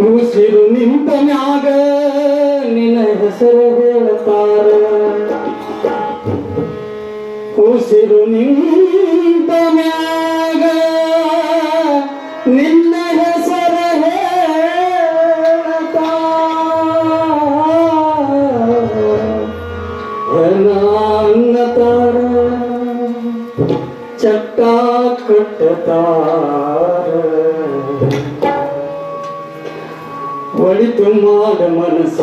ಉಸಿರು ನಿಂತ ಮ್ಯಾಗ ನಿನ್ನ ಹೆಸರು ಹೇಳ್ತಾರ ಉಸಿರು ನಿಂತ ಮ್ಯಾಗ ನಿನ್ನ ಹೆಸರು ಅನ್ನತಾರ ಚಟ್ಟ ಕಟ್ಟತಾರ ಒಳಿತು ಮಾಡ ಮನಸ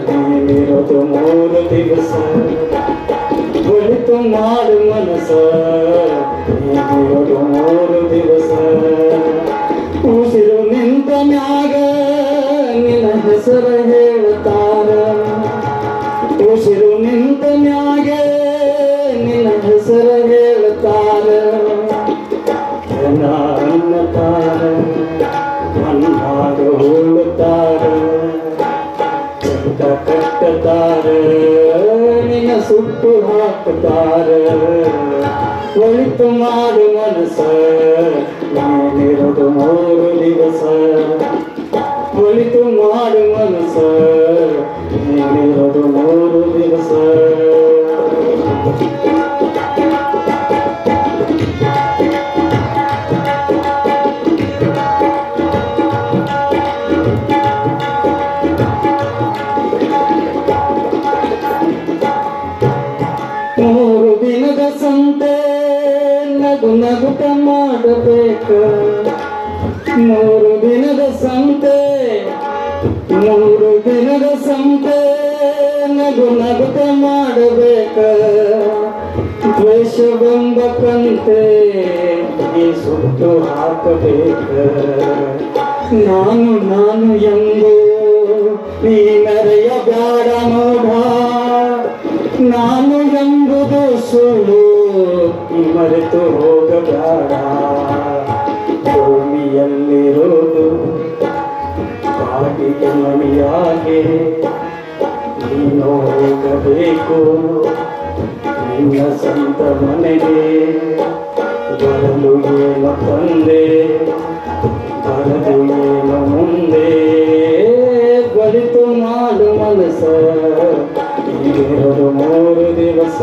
ನೀನಿರೋದು 3 ದಿವಸ ಒಳಿತು ಮಾಡ ಮನಸ ನೀನಿರೋದು 3 ದಿವಸ ಉಸಿರು ನಿಂತ ಮ್ಯಾಗ ನಿನ್ನ ಹೆಸರು ಹೇಳ್ತಾರ ಉಸಿರು ನಿಂತ ಮ್ಯಾಗ ನಿನ್ನ ಹೆಸರು ಹೇಳ್ತಾರ ಅನ್ನತಾರ ಮನ್ನಾಗ ಹೋಳುತ್ತಾರ ಚಂದ ಕಟ್ಟತಾರ ನಿನ್ನ ಸುಟ್ಟು ಹಾಕುತ್ತಾರ ಒಳಿತು ಮಾಡು ಮನಸ ನೀನಿರೋದು 3 ದಿವಸ ಒಳಿತು ಮಾಡು ಮನಸ ನೀನಿರೋದು 3 ದಿವಸ ಮೂರು ದಿನದ ಸಂತೆ ನಗು ನಗುತ್ತ ಮಾಡಬೇಕ 3 ದಿನದ ಸಂತೆ 3 ದಿನದ ಸಂತೆ ನಗು ನಗುತ್ತ ಮಾಡಬೇಕ ದ್ವೇಷವೆಂಬ ಕಂತೆ ಈ ಸುಟ್ಟು ಹಾಕಬೇಕ ನಾನು ಎಂದು ನೀ ಮೆರೆಯ ಬ್ಯಾಡ ನೋಡ ನಾನು ಎಂಬುದು ಸುಳ್ಳು ಮರೆತು ಹೋಗಬೇಡ ಭೂಮಿಯಲ್ಲಿರೋದು ಬಾಗಿಯ ಮನೆಯಾಗೆ ನೀನು ಹೋಗಬೇಕು ನಿನ್ನ ಸ್ವಂತ ಮನೆಗೆ ಬರಲು ಏನು ತಂದೆ ಬರದು ಏನು ಮುಂದೆ ಒಳಿತು ಮಾಡು ಮನಸ 3 ದಿವಸ